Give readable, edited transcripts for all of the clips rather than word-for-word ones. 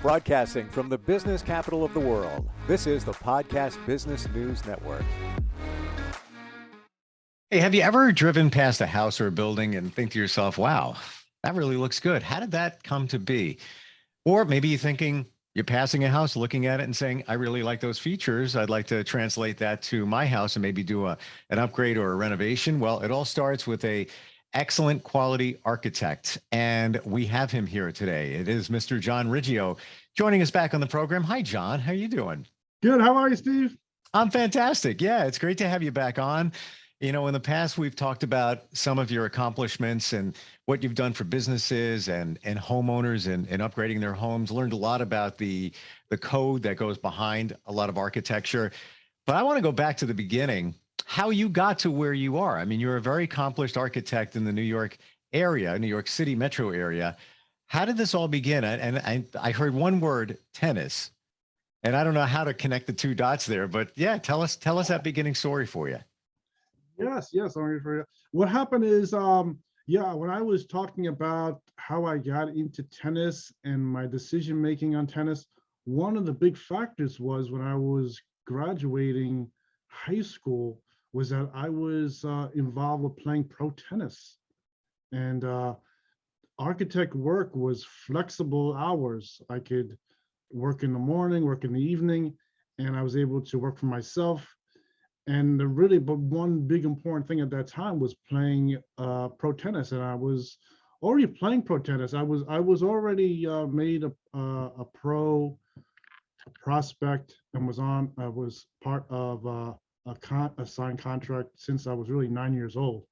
Broadcasting from the business capital of the world, this is the Podcast Business News Network. Hey, have you ever driven past a house or a building and think to yourself, wow, that really looks good. How did that come to be? Or maybe you're thinking you're passing a house, looking at it and saying, I really like those features. I'd like to translate that to my house and maybe do an upgrade or a renovation. Well, it all starts with a excellent quality architect. And we have him here today. It is Mr. John Riggio joining us back on the program. Hi, John. How are you doing? Good. How are you, Steve? I'm fantastic. Yeah, it's great to have you back on. You know, in the past, we've talked about some of your accomplishments and what you've done for businesses and homeowners and upgrading their homes. Learned a lot about the code that goes behind a lot of architecture. But I want to go back to the beginning, how you got to where you are. I mean, you're a very accomplished architect in the New York area, New York City metro area. How did this all begin? And I heard one word, tennis. And I don't know how to connect the two dots there, but yeah, tell us that beginning story for you. Yes. What happened is, when I was talking about how I got into tennis and my decision making on tennis, one of the big factors was when I was graduating high school was that I was involved with playing pro tennis, and architect work was flexible hours. I could work in the morning, work in the evening, and I was able to work for myself. And but one big important thing at that time was playing pro tennis, and I was already playing pro tennis. I was already made a pro prospect and was part of a signed contract since I was really 9 years old.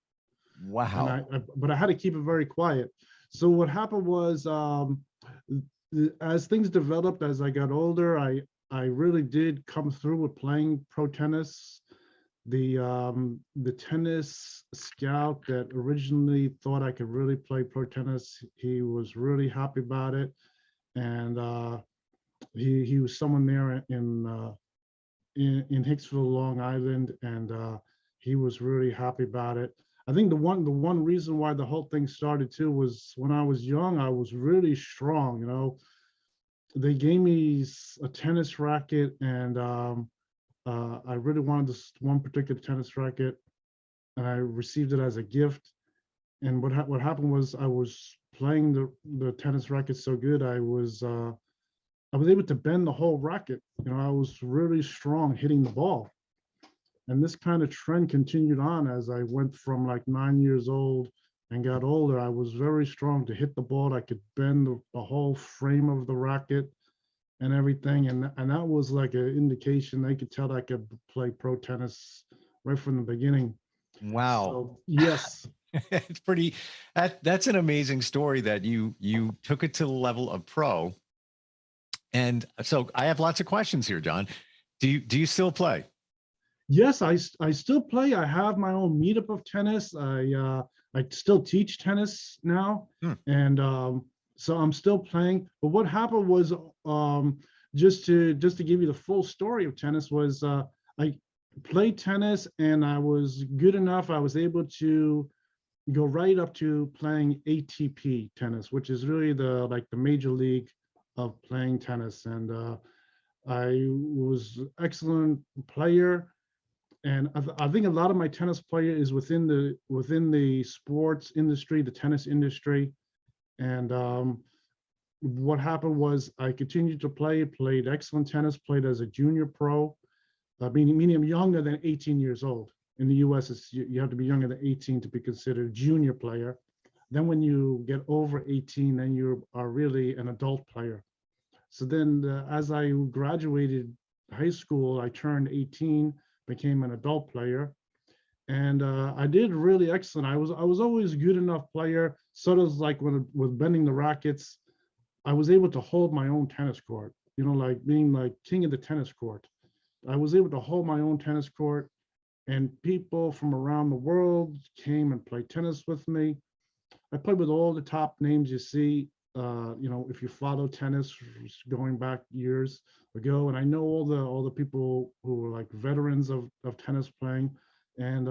Wow! But I had to keep it very quiet. So what happened was, as things developed, as I got older, I really did come through with playing pro tennis. The tennis scout that originally thought I could really play pro tennis, he was really happy about it, and he was someone there in Hicksville, Long Island, and he was really happy about it. I think the one reason why the whole thing started too was when I was young, I was really strong. You know, they gave me a tennis racket, and I really wanted this one particular tennis racket, and I received it as a gift. And what happened was I was playing the tennis racket so good, I was able to bend the whole racket. You know, I was really strong hitting the ball. And this kind of trend continued on as I went from like 9 years old and got older. I was very strong to hit the ball. I could bend the whole frame of the racket and everything, and that was like an indication. They could tell that I could play pro tennis right from the beginning. Wow! So, yes, It's pretty. That's an amazing story that you took it to the level of pro. And so I have lots of questions here, John. Do you still play? Yes, I still play. I have my own meetup of tennis. I still teach tennis now, and so I'm still playing. But what happened was, just to give you the full story of tennis, was I played tennis and I was good enough. I was able to go right up to playing ATP tennis, which is really the major league of playing tennis. And I was excellent player. And I think a lot of my tennis player is within the sports industry, the tennis industry. And what happened was I continued to played excellent tennis, played as a junior pro, meaning I'm younger than 18 years old. In the US, you have to be younger than 18 to be considered a junior player. Then when you get over 18, then you are really an adult player. So then as I graduated high school, I turned 18, became an adult player, and I did really excellent. I was always a good enough player. Sort of like with bending the rackets, I was able to hold my own tennis court. You know, like being like king of the tennis court. I was able to hold my own tennis court, and people from around the world came and played tennis with me. I played with all the top names you see. You know, if you follow tennis going back years ago, and I know all the people who were like veterans of tennis playing, and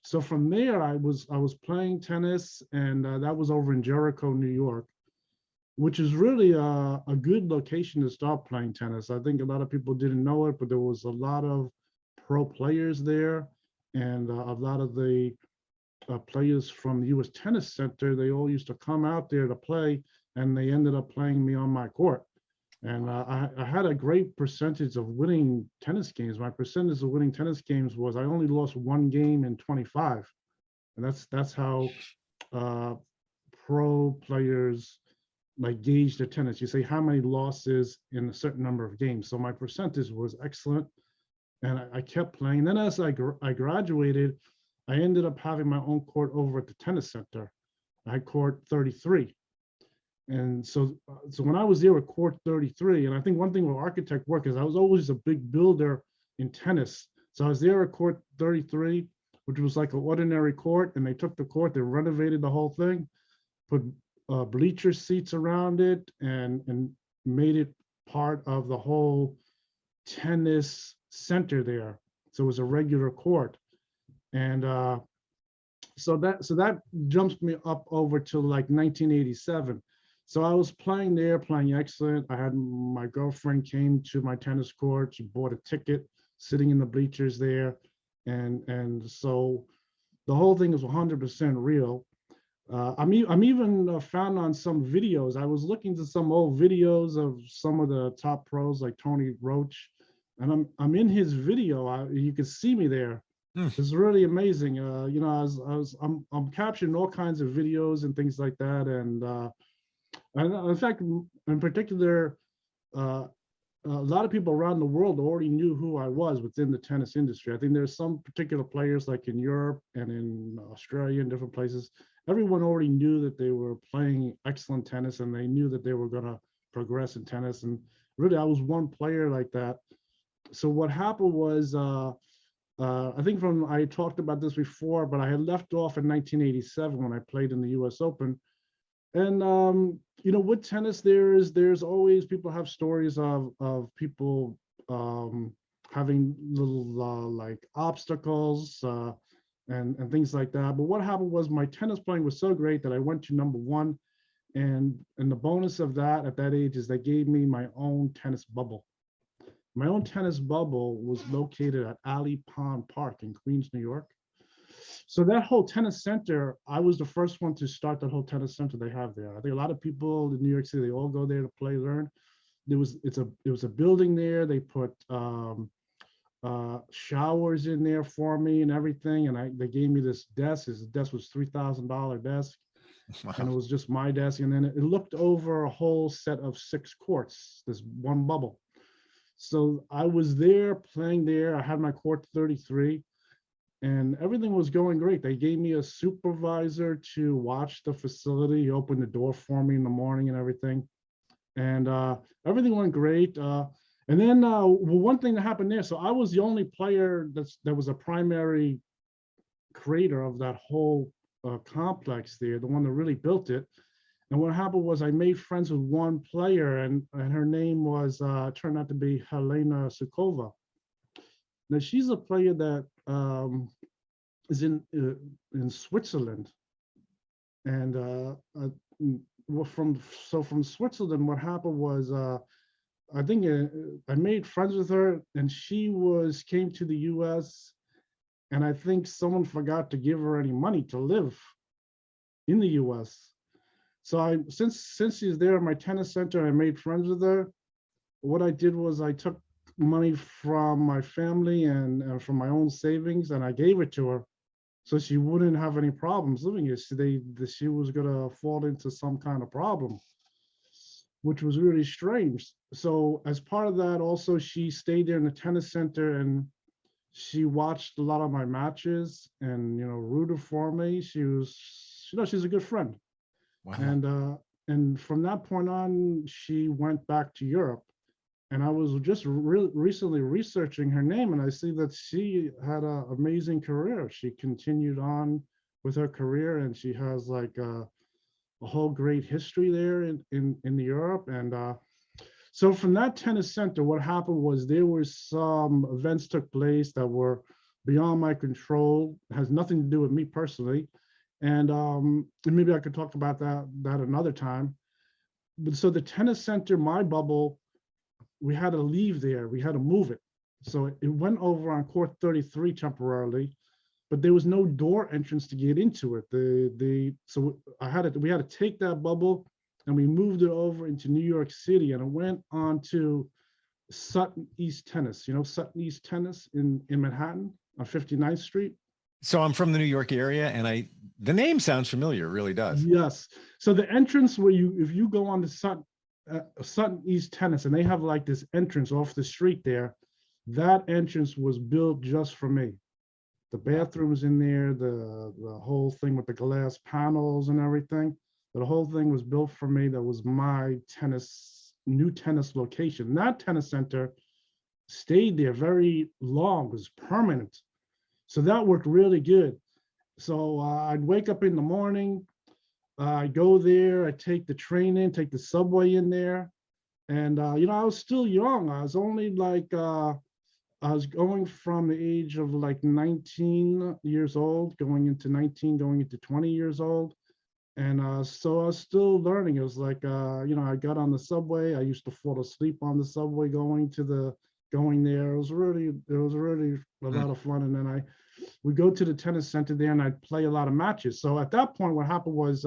so from there I was playing tennis, and that was over in Jericho, New York, which is really a good location to start playing tennis. I think a lot of people didn't know it, but there was a lot of pro players there, and a lot of the players from the U.S. Tennis Center, they all used to come out there to play, and they ended up playing me on my court. And I had a great percentage of winning tennis games. My percentage of winning tennis games was I only lost one game in 25, and that's how pro players like gauge the tennis. You say how many losses in a certain number of games. So my percentage was excellent, and I kept playing. Then as I graduated, I ended up having my own court over at the tennis center. I had court 33. And so when I was there at court 33, and I think one thing with architect work is I was always a big builder in tennis. So I was there at court 33, which was like an ordinary court, and they took the court, they renovated the whole thing, put bleacher seats around it, and made it part of the whole tennis center there. So it was a regular court. And so that jumps me up over to like 1987. So I was playing there, playing excellent. I had my girlfriend came to my tennis court. She bought a ticket, sitting in the bleachers there, and so the whole thing is 100% real. I'm even found on some videos. I was looking to some old videos of some of the top pros like Tony Roach, and I'm in his video. You can see me there. It's really amazing. You know, I'm capturing all kinds of videos and things like that, and in fact, in particular, a lot of people around the world already knew who I was within the tennis industry. I think there's some particular players like in Europe and in Australia and different places. Everyone already knew that they were playing excellent tennis, and they knew that they were going to progress in tennis. And really, I was one player like that. So what happened was, I think I talked about this before, but I had left off in 1987 when I played in the U.S. Open. And you know, with tennis, there's always people have stories of people having little like obstacles and things like that. But what happened was my tennis playing was so great that I went to #1, and the bonus of that at that age is they gave me my own tennis bubble. My own tennis bubble was located at Alley Pond Park in Queens, New York. So that whole tennis center, I was the first one to start that whole tennis center they have there. I think a lot of people in New York City, they all go there to play, learn. It was a building there. They put showers in there for me and everything. And they gave me this desk. This desk was $3,000 desk. Wow. And it was just my desk. And then it looked over a whole set of 6 courts, this one bubble. So I was there playing there. I had my court 33. And everything was going great. They gave me a supervisor to watch the facility. He opened the door for me in the morning and everything. And everything went great. And then one thing that happened there, so I was the only player that was a primary creator of that whole complex there, the one that really built it. And what happened was I made friends with one player, and her name was, turned out to be Helena Sukova. Now she's a player that is in Switzerland, and from Switzerland, what happened was I think I made friends with her, and she came to the U.S., and I think someone forgot to give her any money to live in the U.S. So since she's there at my tennis center, I made friends with her. What I did was I took money from my family and from my own savings, and I gave it to her so she wouldn't have any problems living here. She was gonna fall into some kind of problem, which was really strange. So as part of that, also she stayed there in the tennis center, and she watched a lot of my matches and, you know, rooted for me. She's a good friend. Wow. And from that point on, she went back to Europe. And I was just recently researching her name, and I see that she had an amazing career. She continued on with her career, and she has like a whole great history there in Europe. And so from that tennis center, what happened was there were some events took place that were beyond my control. It has nothing to do with me personally. And maybe I could talk about that another time. so the tennis center, my bubble, we had to leave there. We had to move it. So it went over on court 33 temporarily, but there was no door entrance to get into it. So we had to take that bubble and we moved it over into New York City, and it went on to Sutton East Tennis. You know Sutton East Tennis in Manhattan on 59th Street? So I'm from the New York area, and the name sounds familiar. It really does. Yes. So the entrance where if you go on the Sutton East Tennis, and they have like this entrance off the street there, that entrance was built just for me. The bathrooms in there, the whole thing with the glass panels and everything. The whole thing was built for me. That was my new tennis location. And that tennis center stayed there very long, was permanent. So that worked really good. So I'd wake up in the morning, I go there, I take the train in, take the subway in there. And, I was still young. I was only like, I was going from the age of like 19 years old, going into 19, going into 20 years old. And so I was still learning. It was like, I got on the subway. I used to fall asleep on the subway going there. It was really a lot of fun. And then we go to the tennis center there, and I'd play a lot of matches. So at that point, what happened was,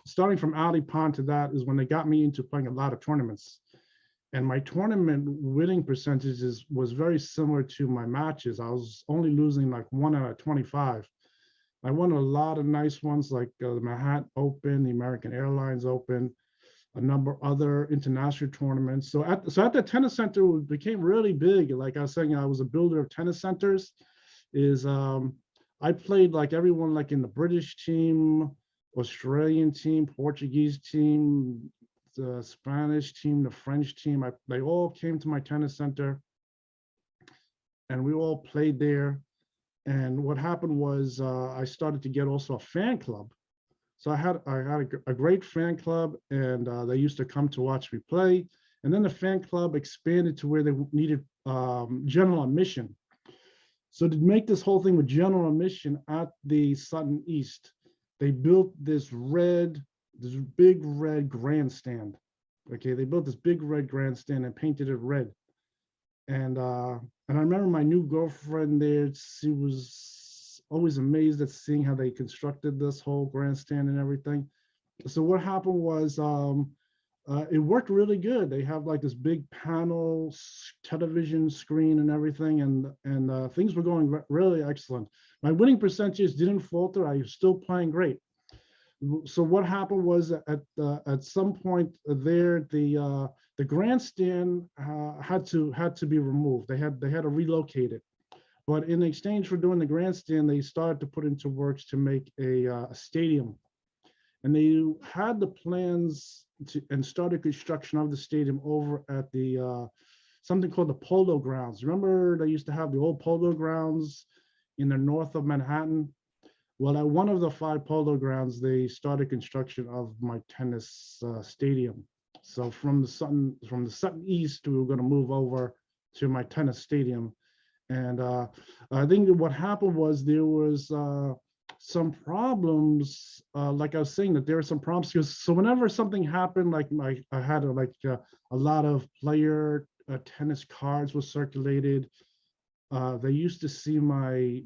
starting from Ali Pond to that is when they got me into playing a lot of tournaments. And my tournament winning percentages was very similar to my matches. I was only losing like 1 out of 25. I won a lot of nice ones like the Manhattan Open, the American Airlines Open, a number of other international tournaments. So at the tennis center, it became really big. Like I was saying, I was a builder of tennis centers. I played like everyone, like in the British team, Australian team, Portuguese team, the Spanish team, the French team. They all came to my tennis center, and we all played there. And what happened was, I started to get also a fan club. So I had a great fan club, and they used to come to watch me play. And then the fan club expanded to where they needed general admission. So to make this whole thing with general admission at the Sutton East, they built this big red grandstand. Okay, they built this big red grandstand and painted it red. And I remember my new girlfriend there, she was always amazed at seeing how they constructed this whole grandstand and everything. So what happened was, it worked really good. They have like this big panel television screen and everything, and things were going really excellent. My winning percentages didn't falter. I was still playing great. So what happened was, at some point there, the grandstand had to be removed. They had to relocate it. But in exchange for doing the grandstand, they started to put into works to make a stadium. And they had the plans and started construction of the stadium over at the something called the Polo Grounds. Remember, they used to have the old Polo Grounds in the north of Manhattan? Well, at one of the 5 Polo Grounds, they started construction of my tennis stadium. So from the Sutton East, we were going to move over to my tennis stadium. And I think that what happened was there was some problems, like I was saying, that there were some problems. So whenever something happened, like I had a lot of player tennis cards were circulated. They used to see my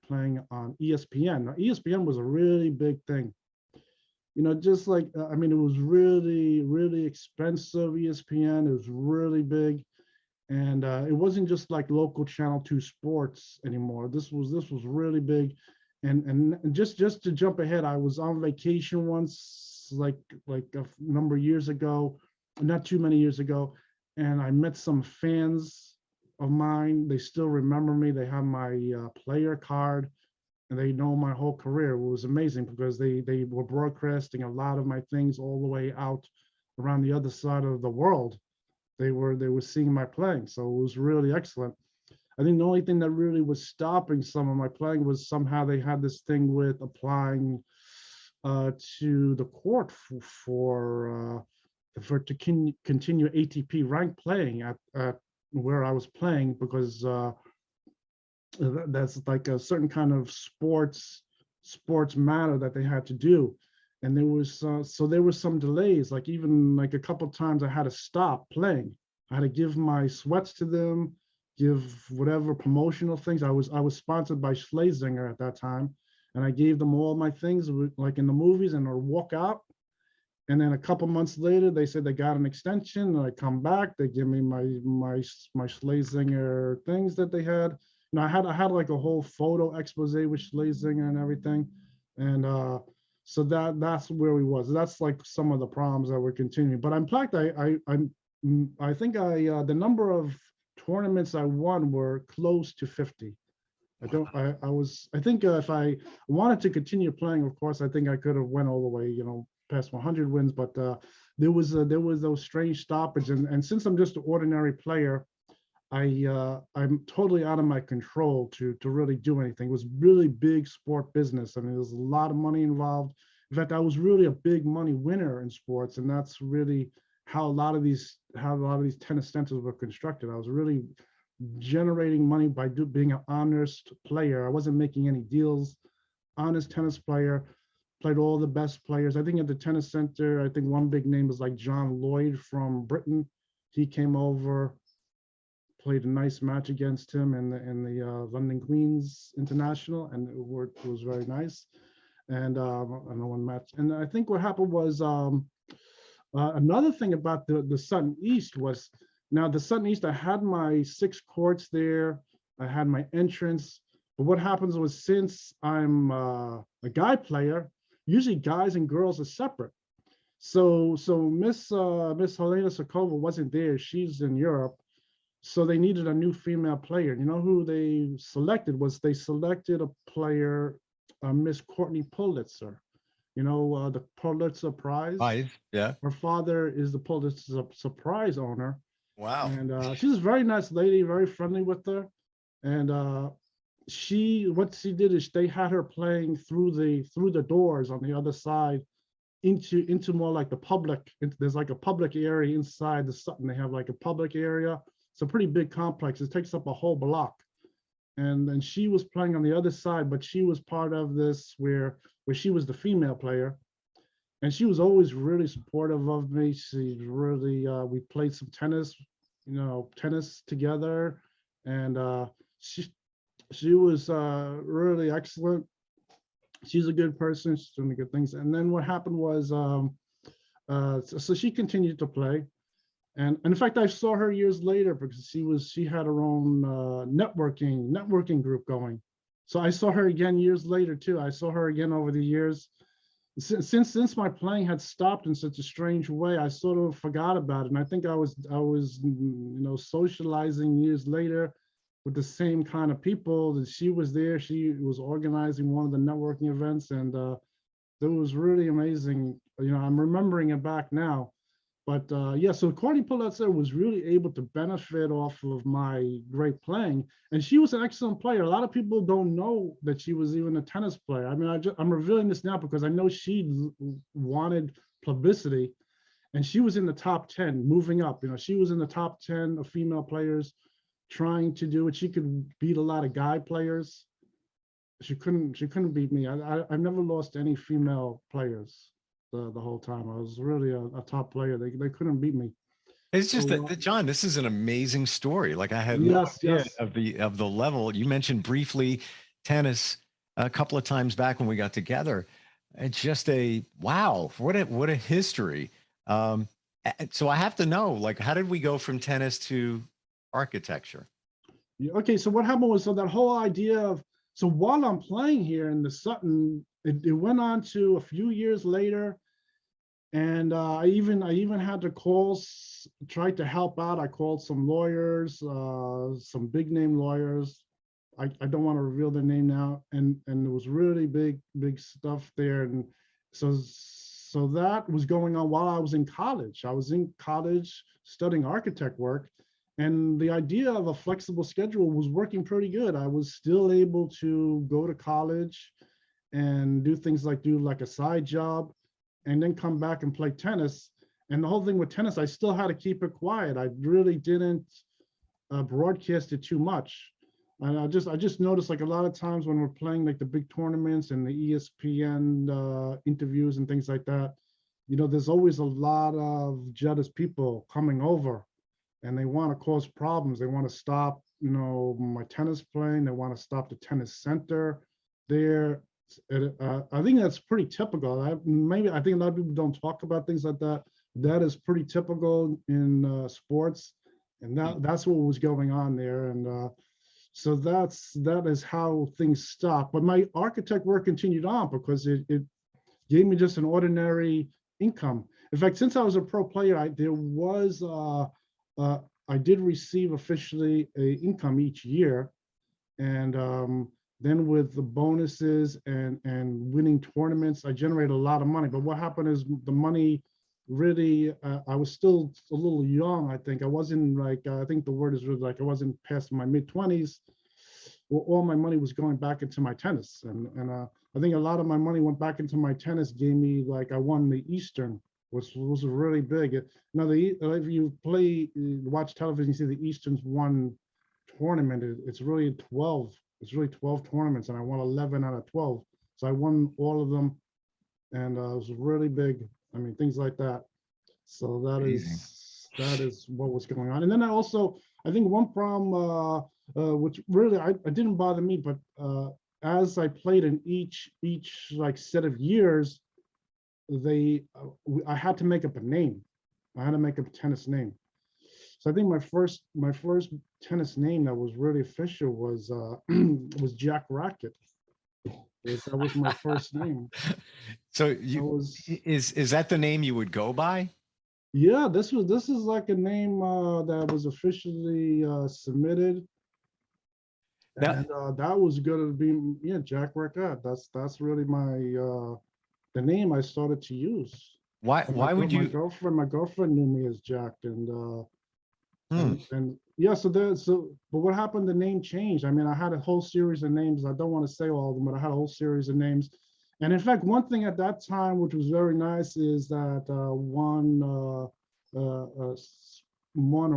playing on ESPN. Now, ESPN was a really big thing. Just like, I mean, it was really, really expensive, ESPN. It was really big. And it wasn't just like local Channel 2 sports anymore. This was really big. And just to jump ahead, I was on vacation once, like a number of years ago, not too many years ago, and I met some fans of mine. They still remember me. They have my player card, and they know my whole career. It was amazing because they were broadcasting a lot of my things all the way out around the other side of the world. They were seeing my playing, so it was really excellent. I think the only thing that really was stopping some of my playing was somehow they had this thing with applying to the court for to continue ATP ranked playing at where I was playing, because that's like a certain kind of sports matter that they had to do. and there was some delays. Like even like a couple times, I had to stop playing. I had to give my sweats to them, give whatever promotional things. I was sponsored by Schlesinger at that time, and I gave them all my things like in the movies, and I'd walk out. And then a couple months later, they said they got an extension. And I come back, they give me my Schlesinger things that they had. I had like a whole photo expose with Schlesinger and everything, and so that's where we was. That's like some of the problems that we're continuing. But in fact, I think the number of tournaments I won were close to 50. I think if I wanted to continue playing, of course, I think I could have went all the way, past 100 wins, but there was those strange stoppages, and since I'm just an ordinary player, I'm totally out of my control to really do anything. It was really big sport business. I mean, there's a lot of money involved. In fact, I was really a big money winner in sports, and that's really how a lot of these tennis centers were constructed. I was really generating money by being an honest player. I wasn't making any deals. Honest tennis player, played all the best players. I think at the tennis center, I think one big name was like John Lloyd from Britain. He came over, played a nice match against him in the London Queens International, and it was very nice. And I know one match. And I think what happened was another thing about the Sutton East was, now the Sutton East, I had my 6 courts there, I had my entrance. But what happens was, since I'm a guy player, usually guys and girls are separate. So Miss Helena Sokova wasn't there. She's in Europe. So they needed a new female player. You know who they selected? They selected a player, Miss Courtney Pulitzer. The Pulitzer Prize. Right. Yeah. Her father is the Pulitzer Prize owner. Wow. And she's a very nice lady, very friendly with her. And what she did is they had her playing through the doors on the other side into more like the public. There's like a public area inside the Sutton. They have like a public area. It's a pretty big complex. It takes up a whole block. And then she was playing on the other side, but she was part of this where she was the female player. And she was always really supportive of me. She really, we played some tennis, tennis together. And she was really excellent. She's a good person. She's doing good things. And then what happened was, so she continued to play. And in fact, I saw her years later because she had her own networking group going. So I saw her again years later too. I saw her again over the years. Since my playing had stopped in such a strange way, I sort of forgot about it. And I think I was socializing years later with the same kind of people. That she was there. She was organizing one of the networking events, and it was really amazing. I'm remembering it back now. But yeah, so Courtney Pulitzer was really able to benefit off of my great playing, and she was an excellent player. A lot of people don't know that she was even a tennis player. I mean, I'm revealing this now because I know she wanted publicity, and she was in the top 10, moving up. She was in the top 10 of female players trying to do it. She could beat a lot of guy players. She couldn't beat me. I've never lost any female players. The whole time I was really a top player. They couldn't beat me. It's just that, John, this is an amazing story. Like, I had no idea of the level. You mentioned briefly tennis a couple of times back when we got together. It's just wow, what a history. So I have to know, like, how did we go from tennis to architecture? Okay, so what happened was, so that whole idea of, so while I'm playing here in the Sutton, it went on to a few years later, and I even had to try to help out. I called some lawyers, some big name lawyers. I don't want to reveal their name now, and it was really big stuff there. And so that was going on while I was in college. I was in college studying architect work, and the idea of a flexible schedule was working pretty good. I was still able to go to college and do things like a side job, and then come back and play tennis. And the whole thing with tennis, I still had to keep it quiet. I really didn't broadcast it too much. And I just noticed like a lot of times when we're playing like the big tournaments and the ESPN interviews and things like that, there's always a lot of jealous people coming over, and they want to cause problems. They want to stop, my tennis playing. They want to stop the tennis center there. I think that's pretty typical. I think a lot of people don't talk about things like that. That is pretty typical in sports, and that's what was going on there. And so that is how things stopped. But my architect work continued on because it gave me just an ordinary income. In fact, since I was a pro player, I did receive officially a income each year, and then with the bonuses and winning tournaments, I generated a lot of money. But what happened is the money really, I was still a little young. I think I wasn't like, I think the word is really like I wasn't past my mid-20s. Well, all my money was going back into my tennis, and I think a lot of my money went back into my tennis. Gave me like I won the Eastern, which was really big. Now if you watch television, you see the Eastern's one tournament. It's really 12. It's really 12 tournaments, and I won 11 out of 12. So I won all of them, and it was really big. I mean, things like that. So Amazing. that is what was going on. And then I think one problem, which really I didn't bother me, but as I played in each like set of years, I had to make up a name. I had to make up a tennis name. So I think my first tennis name that was really official was was Jack Racket. That was my first name. So That you was is that the name you would go by? Yeah, this is like a name that was officially submitted, Now, and that was gonna be Jack Racket. That's really the name I started to use. And why would you? my girlfriend knew me as Jack, and Hmm. yeah. But what happened? The name changed. I mean, I had a whole series of names. I don't want to say all of them, but I had a whole series of names. And in fact, one thing at that time, which was very nice, is that one or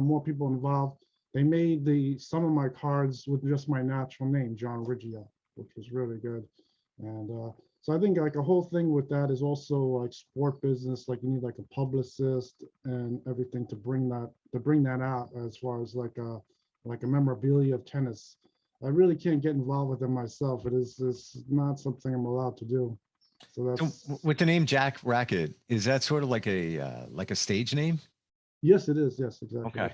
more people involved, they made some of my cards with just my natural name, John Riggio, which was really good. And so I think like a whole thing with that is also like sport business, like you need like a publicist and everything to bring that out as far as like a memorabilia of tennis. I really can't get involved with them myself. It's not something I'm allowed to do. So So that's with the name Jack Racket, is that sort of like a stage name? Yes, it is. Yes, exactly. Okay.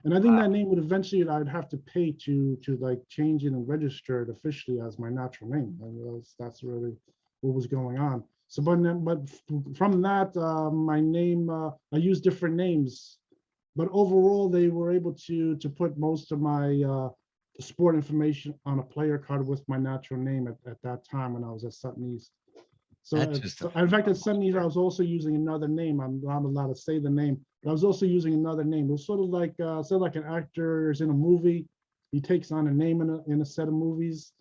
And I think Wow. that name would eventually I'd have to pay to like change it and register it officially as my natural name. And that's really what was going on. So, but from that, my name, I use different names, but overall they were able to put most of my sport information on a player card with my natural name at that time when I was at Sutton East. That's just a In fact, at phenomenal Sutton East, I story. was also using another name. I'm not allowed to say the name, but I was also using another name. It was sort of like an actor is in a movie, he takes on a name in a set of movies,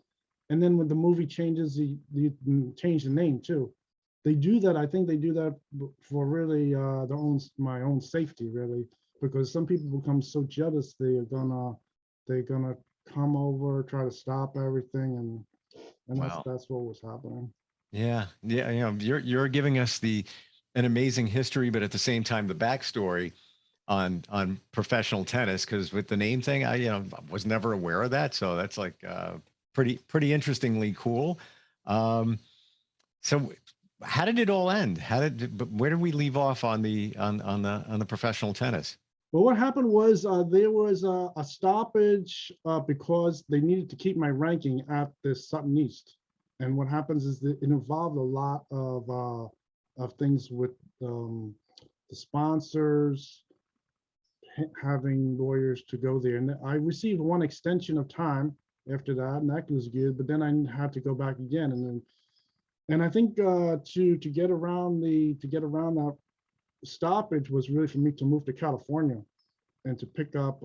and then when the movie changes, you change the name too. They do that. I think they do that for really my own safety, really, because some people become so jealous they're gonna come over, try to stop everything, and Wow. that's what was happening. Yeah. Yeah. You're giving us an amazing history, but at the same time, the backstory on professional tennis. Because with the name thing, I was never aware of that. So that's like pretty interestingly cool. Um, so how did it all end? But where did we leave off on the professional tennis? Well, what happened was there was a stoppage because they needed to keep my ranking at the Sutton East. And what happens is that it involved a lot of things with the sponsors, having lawyers to go there. And I received one extension of time after that, and that was good. But then I had to go back again, and I think to get around that stoppage was really for me to move to California and to pick up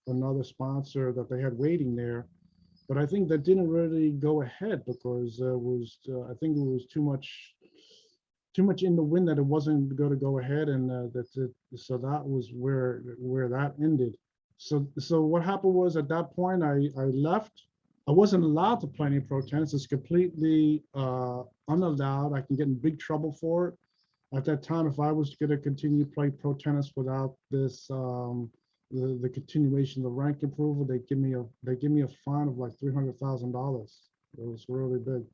another sponsor that they had waiting there. But I think that didn't really go ahead because I think it was too much in the wind that it wasn't going to go ahead, and that's it. So that was where that ended. So what happened was at that point I left. I wasn't allowed to play any pro tennis. It's completely unallowed. I can get in big trouble for it. At that time, if I was going to continue play pro tennis without this the continuation of the rank approval, they give me a fine of like $300,000. It was really big.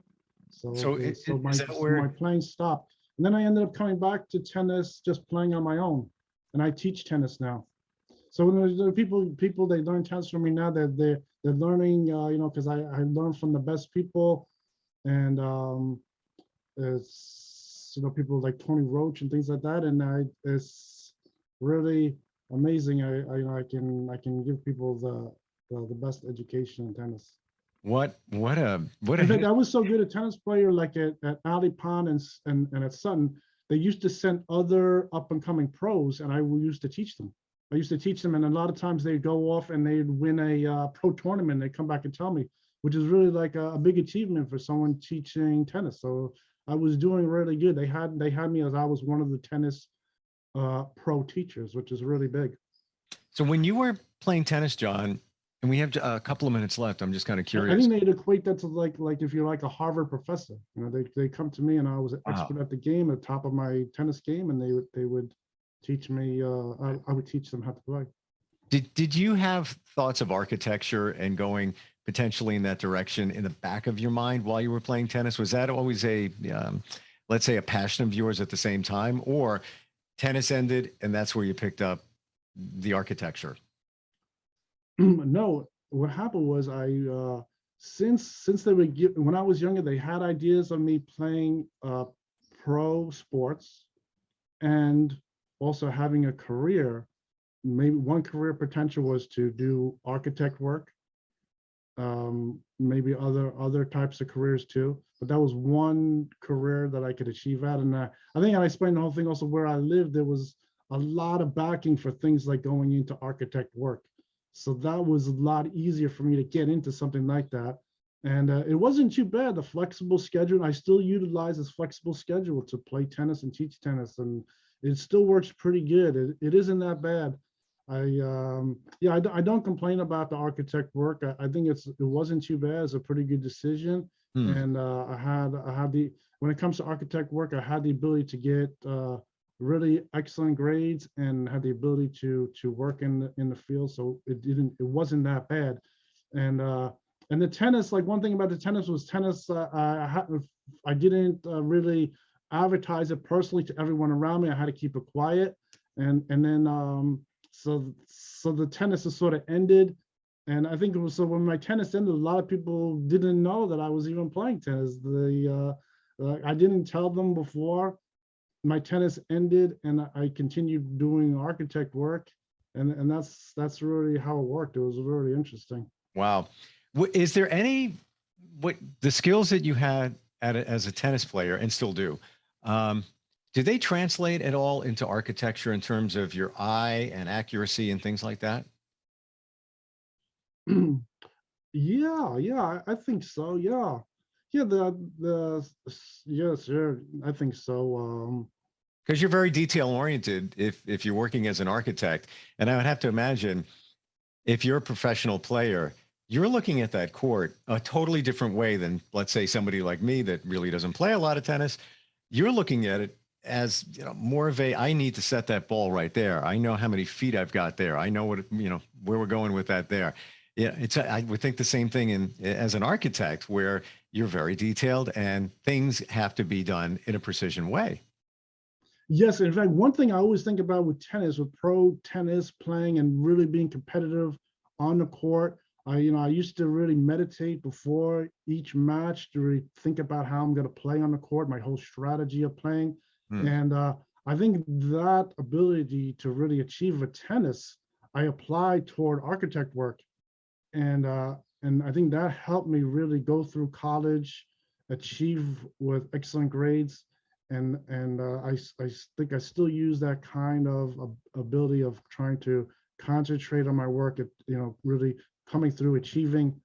So is that So my where, playing stopped, and then I ended up coming back to tennis, just playing on my own, and I teach tennis now. So when there are people they learn tennis from me now, they're learning, because I learn from the best people, and it's people like Tony Roach and things like that, and it's really amazing. I can give people the best education in tennis. what a In fact, hit. I was so good a tennis player, like at Alley Pond and at Sutton, they used to send other up and coming pros, and I used to teach them. I used to teach them, and a lot of times they'd go off and they'd win a pro tournament. They come back and tell me, which is really like a big achievement for someone teaching tennis. So I was doing really good. They had me as I was one of the tennis pro teachers, which is really big. So when you were playing tennis, John, and we have a couple of minutes left, I'm just kind of I curious. think they'd equate that to like if you're like a Harvard professor. They come to me and I was an Wow. expert at the game, at the top of my tennis game, and they would teach me. I would teach them how to play. Did you have thoughts of architecture and going potentially in that direction in the back of your mind while you were playing tennis? Was that always let's say, a passion of yours at the same time, or tennis ended and that's where you picked up the architecture? No, what happened was since they would give when I was younger, they had ideas of me playing pro sports and also having a career. Maybe one career potential was to do architect work, maybe other types of careers too. But that was one career that I could achieve at. And I think I explained the whole thing also where I lived. There was a lot of backing for things like going into architect work. So that was a lot easier for me to get into something like that. And it wasn't too bad. The flexible schedule, I still utilize this flexible schedule to play tennis and teach tennis. And it still works pretty good. It isn't that bad. I don't complain about the architect work. I think it wasn't too bad. It's a pretty good decision. Hmm. And I had the when it comes to architect work, I had the ability to get really excellent grades and had the ability to work in the field. So it wasn't that bad. And the tennis, like one thing about the tennis was tennis. I didn't really advertise it personally to everyone around me. I had to keep it quiet. And then so the tennis has sort of ended. And I think it was so when my tennis ended, a lot of people didn't know that I was even playing tennis. I didn't tell them before. My tennis ended, and I continued doing architect work, and that's really how it worked. It was really interesting. Wow. Is there any, what the skills that you had as a tennis player and still do, um, do they translate at all into architecture in terms of your eye and accuracy and things like that? I think so. Yeah. Yes, yeah, I think so. Because you're very detail oriented if you're working as an architect. And I would have to imagine if you're a professional player, you're looking at that court a totally different way than, let's say, somebody like me that really doesn't play a lot of tennis. You're looking at it as, more of a, I need to set that ball right there. I know how many feet I've got there. I know where we're going with that there. Yeah, I would think the same thing as an architect, where you're very detailed and things have to be done in a precision way. Yes, in fact, one thing I always think about with tennis, with pro tennis playing and really being competitive on the court, I used to really meditate before each match to really think about how I'm going to play on the court, my whole strategy of playing. Hmm. And I think that ability to really achieve a tennis, I applied toward architect work. And I think that helped me really go through college, achieve with excellent grades, and I think I still use that kind of ability of trying to concentrate on my work at really coming through achieving,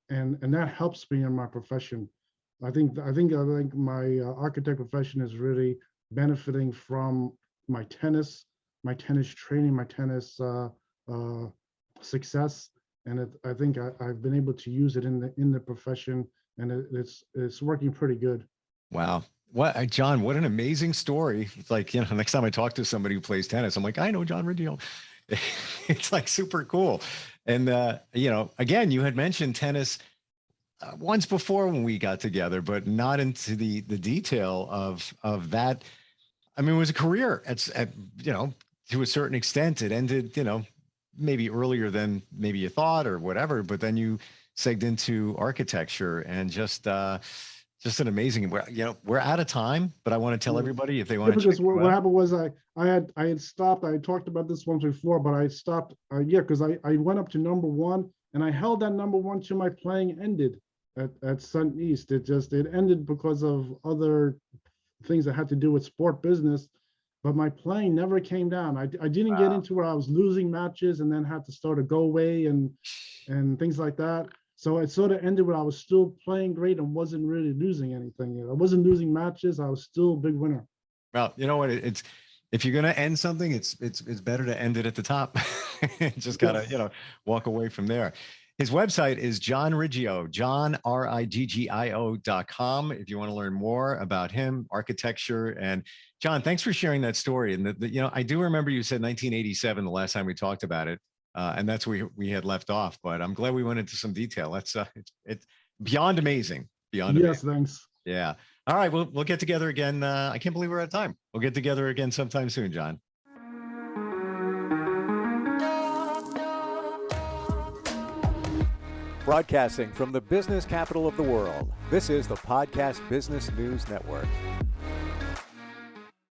and that helps me in my profession. I think my architect profession is really benefiting from my tennis training, my tennis success, and I think I've been able to use it in the profession, and it's working pretty good. Wow. What, John, what an amazing story. It's like, next time I talk to somebody who plays tennis, I'm like, I know John Riggio. It's like super cool. And, again, you had mentioned tennis once before when we got together, but not into the detail of that. I mean, it was a career to a certain extent. It ended, maybe earlier than maybe you thought or whatever, but then you segged into architecture and just an amazing. We're out of time, but I want to tell everybody if they want to. Because what happened was I had stopped. I talked about this once before, but I stopped. Because I went up to number one, and I held that number one till my playing ended at Sutton East. It ended because of other things that had to do with sport business, but my playing never came down. I didn't get into where I was losing matches and then had to start a go away and things like that. So it sort of ended where I was still playing great and wasn't really losing anything. I wasn't losing matches. I was still a big winner. Well, you know what? It's if you're going to end something, it's better to end it at the top. Just gotta walk away from there. His website is John Riggio, JohnRiggio.com. If you want to learn more about him, architecture, and John, thanks for sharing that story. And I do remember you said 1987 the last time we talked about it. And that's where we had left off, but I'm glad we went into some detail. That's it's beyond amazing. Beyond amazing. Yes, thanks. Yeah. All right, we'll get together again. I can't believe we're out of time. We'll get together again sometime soon, John. Broadcasting from the business capital of the world, this is the Podcast Business News Network.